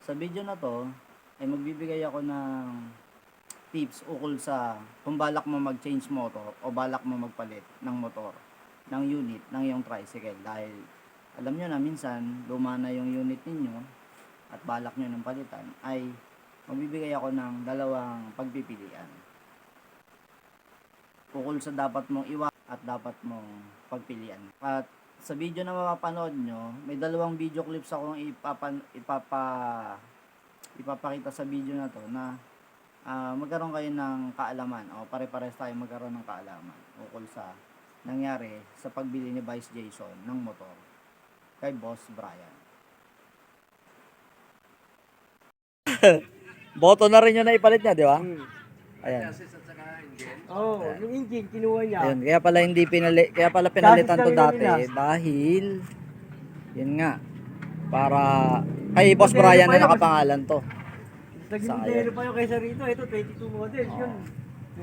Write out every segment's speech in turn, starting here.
Sa video na to, ay magbibigay ako ng tips ukol sa kung balak mo mag-change motor o balak mo magpalit ng motor, ng unit, ng iyong tricycle. Dahil alam nyo na minsan, luma na yung unit ninyo at balak nyo ng palitan, ay magbibigay ako ng dalawang pagpipilian. Ukol sa dapat mong iwasan at dapat mong pagpilian. At sa video na mapapanood nyo, may dalawang video clips akong ipapakita sa video na to na magkaroon kayo ng kaalaman o pare-pares tayo magkaroon ng kaalaman ukol sa nangyari sa pagbili ni Vice Jason ng motor kay Boss Brian. Boto na rin yun na ipalit niya, di ba? Ayan. Oo, yung engine kinuha niya. Ayun, kaya pala pinalitan to dati dahil yun nga para kay Boss Brian na nakapangalan to. Naging modelo pa yung kaysa rito, ito 22 model, yun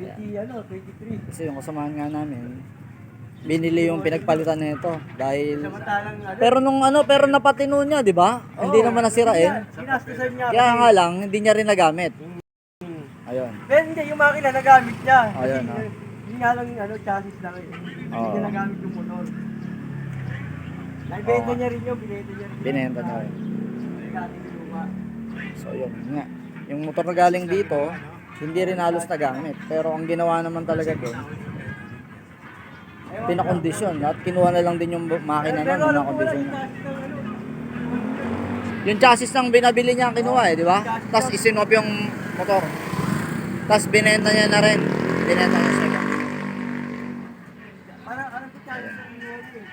23. Kasi yung kasamahan nga namin binili yung pinagpalitan nito dahil pero napatino niya, di ba? Hindi naman nasirain. Ginastusan niya. Kaya nga lang hindi niya rin nagamit. Ayun. Pero hindi, yung makina nagamit niya. Ayun, Hindi nga lang chassis lang eh. Hindi niya nagamit yung motor. Naibenta niya rin yun, Binenta niya rin. So yun nga. Yung motor na galing dito, hindi rin halos nagamit. Pero ang ginawa naman talaga doon, pinakondisyon. At kinuha na lang din yung makina na pinakondisyon. Yung chassis ng binabili niya kinuha di ba? Tapos isinop yung motor. Tapos binenta niya na rin. Binenta niya siya. Parang po chassis ng kinuha niya eh.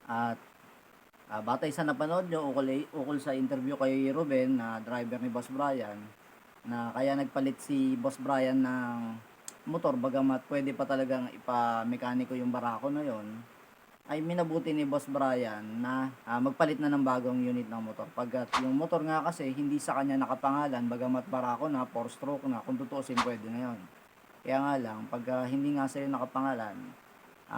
At batay sa napanood nyo ukol sa interview kay Ruben na driver ni Boss Brian na kaya nagpalit si Boss Brian ng motor bagamat pwede pa talagang ipa-mekaniko yung barako na yon, ay minabuti ni Boss Brian na magpalit na ng bagong unit ng motor pagkat yung motor nga kasi hindi sa kanya nakapangalan bagamat barako na 4-stroke na, kung tutuusin pwede na yon. Kaya nga lang pag hindi nga sa'yo nakapangalan,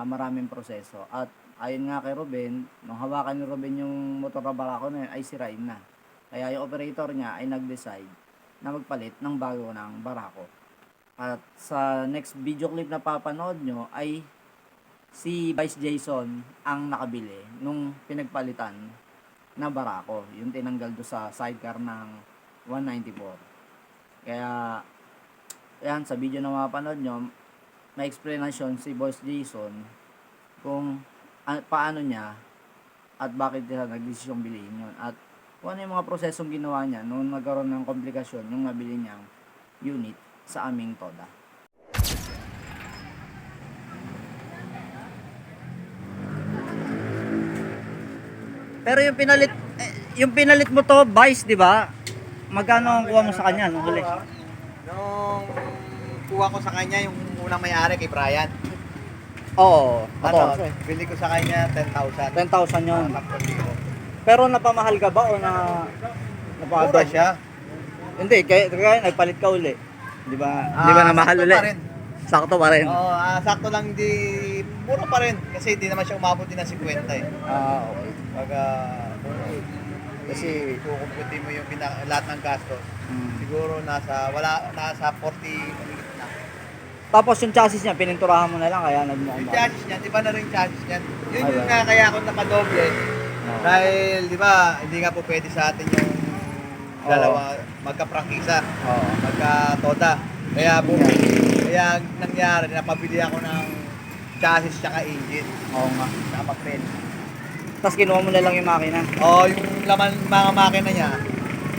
maraming proseso. At ayon nga kay Ruben, nung hawakan ni Ruben yung motor na barako na yun, ay sirain na. Kaya yung operator niya ay nag-decide na magpalit ng bago ng barako. At sa next video clip na papanood nyo ay si Vice Jason ang nakabili nung pinagpalitan na barako. Yung tinanggal do sa sidecar ng 194. Kaya yan, sa video na mapanood nyo, may explanation si Boss Jason kung paano niya at bakit niya nagdesisyong bilihin yun at kung ano yung mga prosesong ginawa niya nung nagkaroon ng komplikasyon yung nabili niyang unit sa aming Toda. Pero yung pinalit mo to Vice, di ba? Magkano ang kuha mo sa kanya nung huli? Nung kuha ko sa kanya yung unang may-ari kay Brian. Oo, Bili ko sa kanya 10,000. 10,000 yun. Napunti ko. Pero napamahal ka ba o Mura siya. Hindi, kaya nagpalit ka uli. Di ba? Di ba na mahal sakto uli? pa rin. Sakto pa rin. Oo, sakto lang mura pa rin. Kasi hindi naman siya umabot din ng 50 eh. Okay. Kasi kukumputin mo yung lahat ng gastos. Siguro nasa 40 kumigit na. Tapos yung chassis niya, pininturahan mo na lang kaya nagmukhang Yung chassis niya, di ba na rin chassis niyan? Yun Ay, yung nga kaya ako napadoble. Dahil, di ba, hindi nga po pwede sa atin yung dalawa magka-prangkisa, magka-toda. Kaya nangyari, napabili ako ng chassis tsaka engine. Oo nga. Tsaka papel. Tapos kinuha mo na lang yung makina. Yung laman mga makina niya,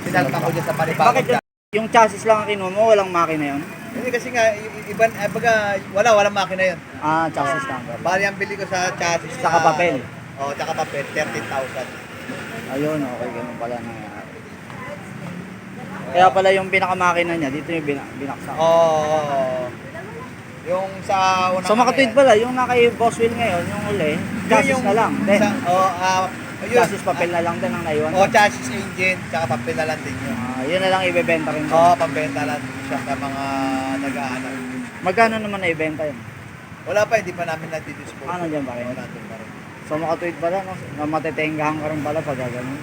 sinalpa ko dyan sa panibagong Bakit yung chassis lang ang kinuha mo, walang makina yun? Hindi kasi nga, walang makina yun. Chassis lang. Bali ang bili ko sa chassis. Saka papel. Tsaka papel, 13,000. Ayun, okay, ganun pala nangyari. Kaya pala yung pinakamakina niya, dito yung binaksak. Yung sa unang... So makatuwid pala, yung kay Boss Will ngayon, yung uli, chassis na lang. Chassis Chassis papel na lang din ang naiwan. chassis engine, tsaka papel na lang din yun. Yun na lang ibebenta rin. Oo, pambenta lang siya sa mga nag-aanap. Magkano naman na ibenta yun? Wala pa, hindi pa namin natidispose. Ano dyan pa rin? Oo, nandun pa rin. So makatuwid pala, no? Na matetenggahan ka rin pala pag gano'n.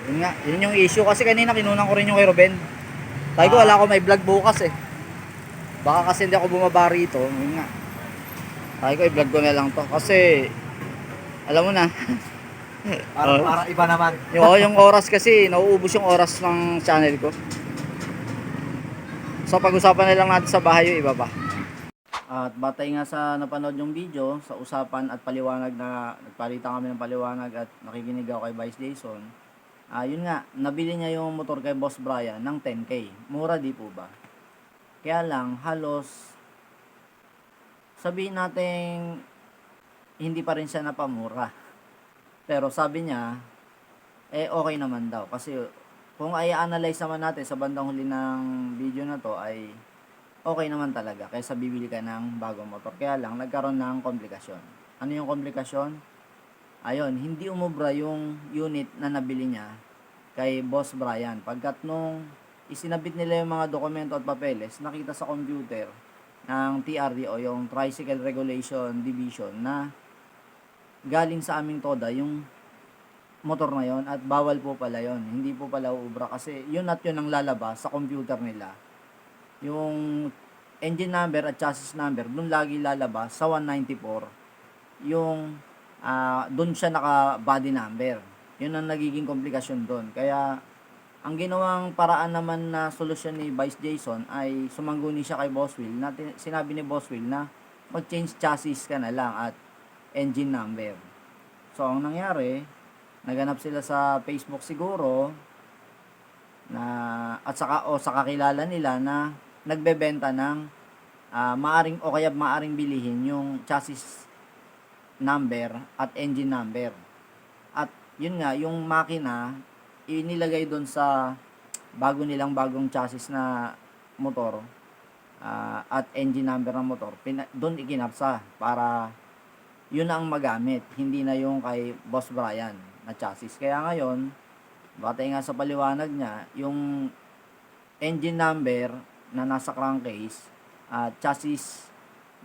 Yun nga, yun yung issue. Kasi kanina kinunan ko rin yung kay Ruben. Sabi ko, wala ako may vlog bukas eh. Baka kasi hindi ako bumaba rito. Yun nga. Sabi ko, i-vlog ko na lang to. Kasi, alam mo na. Para iba naman. yung oras kasi, nauubos yung oras ng channel ko. So pag-usapan na lang natin sa bahay yung iba pa. At batay nga sa napanood yung video, sa usapan at paliwanag na nagpalitan kami ng paliwanag at nakikinig ako kay Vice Jason. Yun nga, nabili niya yung motor kay Boss Brian ng 10K. Mura di po ba? Kaya lang, halos sabihin natin hindi pa rin siya napamura. Pero sabi niya, okay naman daw. Kasi kung i-analyze naman natin sa bandang huli ng video na to ay okay naman talaga kaysa bibili ka ng bagong motor. Kaya lang, nagkaroon ng komplikasyon. Ano yung komplikasyon? Ayun, hindi umubra yung unit na nabili niya kay Boss Brian. Pagkat nung isinabit nila yung mga dokumento at papeles, nakita sa computer ng TRD o yung Tricycle Regulation Division na galing sa aming TODA yung motor na yon at bawal po pala yon. Hindi po pala uubra kasi yun at yun ang lalabas sa computer nila. Yung engine number at chassis number dun lagi lalabas sa 194 yung dun siya naka body number. Yun ang nagiging komplikasyon dun. Kaya ang ginawang paraan naman na solusyon ni Vice Jason ay sumangguni siya kay Boss Will. Sinabi ni Boss Will na mag-change chassis ka na lang at engine number. So ang nangyari, naganap sila sa Facebook siguro na at sa kakilala nila na nagbebenta ng maaring o kaya maaring bilihin yung chassis number at engine number. At yun nga, yung makina inilagay doon sa bagong chassis na motor at engine number ng motor. Doon ikinapsa para yun ang magamit, hindi na yung kay Boss Brian na chassis. Kaya ngayon, batay nga sa paliwanag niya, yung engine number na nasa crankcase at chassis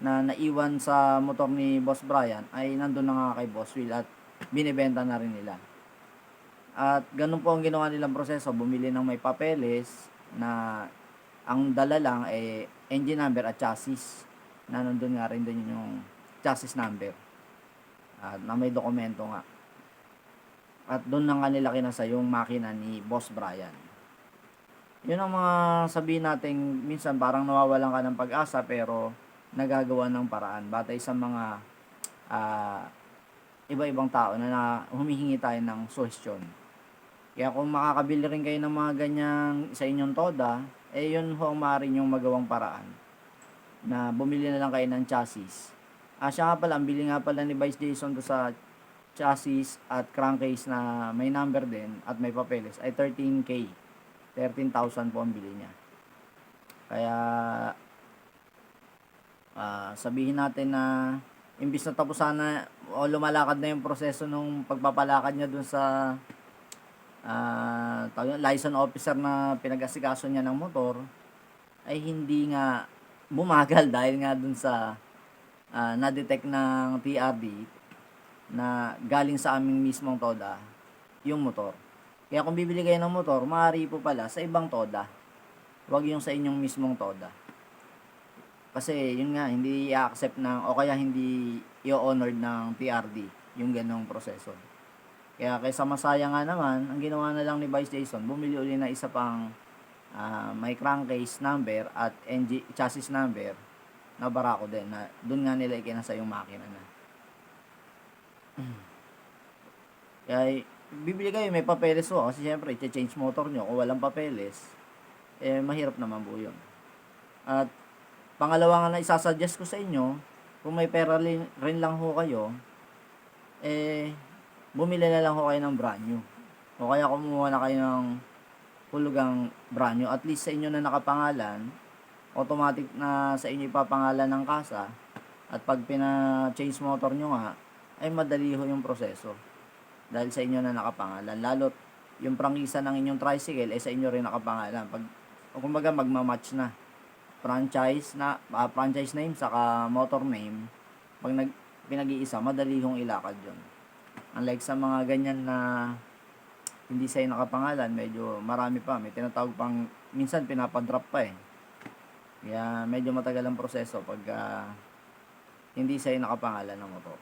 na naiwan sa motor ni Boss Brian ay nandun na nga kay Boss Will at binibenta na rin nila. At ganun po ang ginawa nilang proseso, bumili ng may papeles na ang dala lang ay engine number at chassis na nandun nga rin din yung chassis number na may dokumento nga. At doon na nga nila kinasa yung makina ni Boss Brian. Yun ang mga sabihin natin, minsan parang nawawalan ka ng pag-asa pero nagagawa ng paraan batay sa mga iba-ibang tao na humihingi tayo ng suhestyon. Kaya kung makakabili rin kayo ng mga ganyang sa inyong TODA, yun ho ang maaaring yung magawang paraan na bumili na lang kayo ng chassis. Siya nga pala, ang bili nga pala ni Vice Jason do sa chassis at crankcase na may number din at may papeles ay 13K. 13,000 po ang bili niya. Kaya sabihin natin na imbis na tapos sana o lumalakad na yung proseso nung pagpapalakad niya dun sa license officer na pinag-asikaso niya ng motor ay hindi nga bumagal dahil nga dun sa na-detect ng TRD na galing sa aming mismong TODA yung motor. Kaya kung bibili kayo ng motor, maaari po pala sa ibang TODA. Huwag yung sa inyong mismong TODA. Kasi yun nga, hindi i-accept o kaya hindi i-honored ng TRD yung ganong proseso. Kaya kaysa masaya nga naman, ang ginawa na lang ni Vice Jason, bumili uli na isa pang may crankcase number at chassis number na barako din. Na doon nga nila ikinasa yung makina na. Kaya bibili kayo, may papeles po. Kasi syempre, i-change motor nyo. Kung walang papeles, mahirap naman po yun. At pangalawa nga na isasuggest ko sa inyo, kung may pera rin lang ho kayo, bumili na lang ho kayo ng brand new. O kaya kumuha na kayo ng hulugang brand new. At least sa inyo na nakapangalan, automatic na sa inyo ipapangalan ng kasa. At pag pina-change motor nyo nga, ay madali ho yung proseso. Dahil sa inyo na nakapangalan. Lalo't yung prangkisa ng inyong tricycle, sa inyo rin nakapangalan. Pag, kumbaga, magmamatch na. Franchise name, saka motor name, pag pinag-iisa, madali hong ilakad yun. Unlike sa mga ganyan na hindi sa'yo nakapangalan, medyo marami pa. May tinatawag pang, minsan pinapadrop pa eh. Kaya medyo matagal ang proseso pag hindi sa'yo nakapangalan ng motor.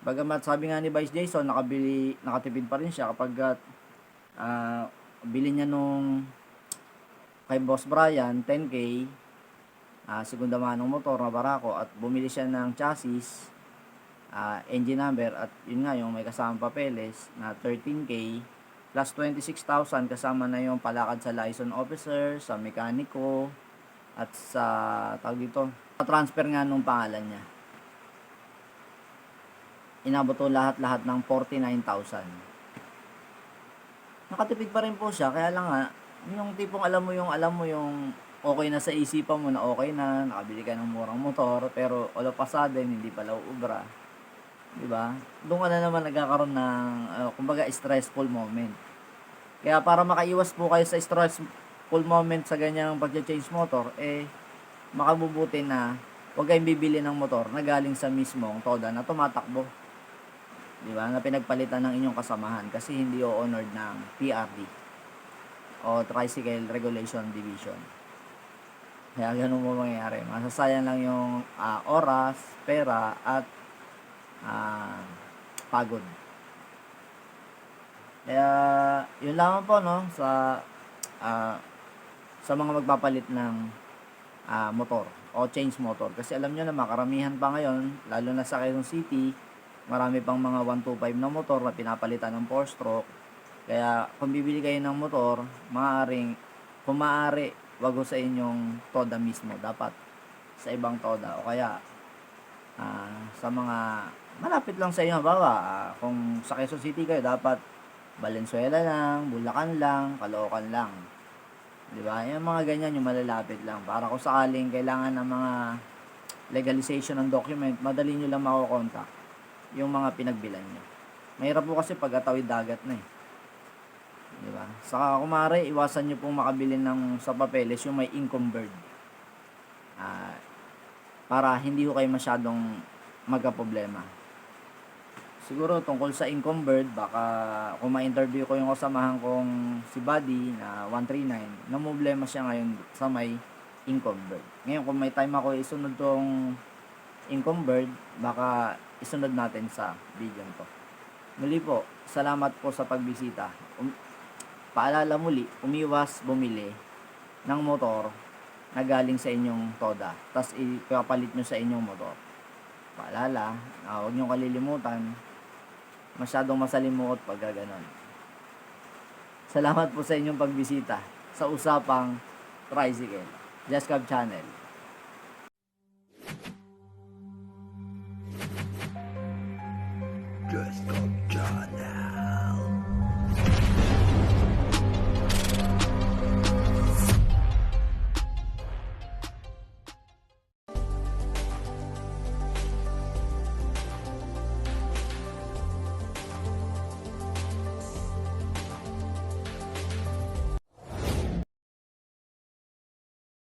Bagamat sabi nga ni Vice Jason, nakatipid pa rin siya kapag bili niya nung kay Boss Brian, 10K, segunda manong motor na barako, at bumili siya ng chassis, engine number, at yun nga yung may kasamang papeles na 13K plus 26,000 kasama na yung palakad sa license officer, sa mekaniko, at sa tawag dito, transfer nga nung pangalan niya. Inabot to lahat-lahat ng 49,000. Nakatipid pa rin po siya, kaya lang nga, yung tipong alam mo yung okay na sa isipan mo na okay na, nakabili ka ng murang motor, pero all of a sudden, hindi pala uubra. Diba? Doon ka na naman nagkakaroon ng, kumbaga, stressful moment. Kaya para makaiwas po kayo sa stressful moment sa ganyang pag-change motor, makabubuti na huwag kayong bibili ng motor na galing sa mismong toda na tumatakbo. Diba? Na pinagpalitan ng inyong kasamahan kasi hindi o-honored ng TRD o Tricycle Regulation Division. Kaya ganun mo mangyayari. Masasayang lang yung oras, pera, at pagod. Kaya yun lamang po, no, sa mga magpapalit ng motor o change motor. Kasi alam nyo naman, karamihan pa ngayon, lalo na sa Quezon City, marami pang mga 125 na motor na pinapalitan ng 4-stroke. Kaya kung bibili kayo ng motor, kung maaari, wag ho sa inyong toda mismo. Dapat sa ibang toda. O kaya sa mga malapit lang sa inyo. Halimbawa, kung sa Quezon City kayo, dapat Valenzuela lang, Bulacan lang, Caloocan lang. Diba? Yung mga ganyan, yung malalapit lang. Para kung sakaling kailangan ng mga legalization ng document, madali nyo lang makokontak yung mga pinagbilan nyo. Mahirap po kasi pagkatawid dagat na eh. Diba? Saka kumare, iwasan nyo pong makabili ng sa papeles yung may encumbered. Para hindi ko kayo masyadong magka-problema. Siguro tungkol sa encumbered, baka kung ma-interview ko yung kasamahan kong si Buddy na 139, namumblema siya ngayon sa may encumbered. Ngayon kung may time ako isunod tong encumbered, baka isunod natin sa video to. Muli po, salamat po sa pagbisita. Paalala muli, umiwas bumili ng motor na galing sa inyong toda, tas ipapalit nyo sa inyong motor. Paalala, huwag nyo kalilimutan, masyadong masalimuot pag gano'n. Salamat po sa inyong pagbisita sa usapang tricycle. Just Cab Channel. Just Cab Channel.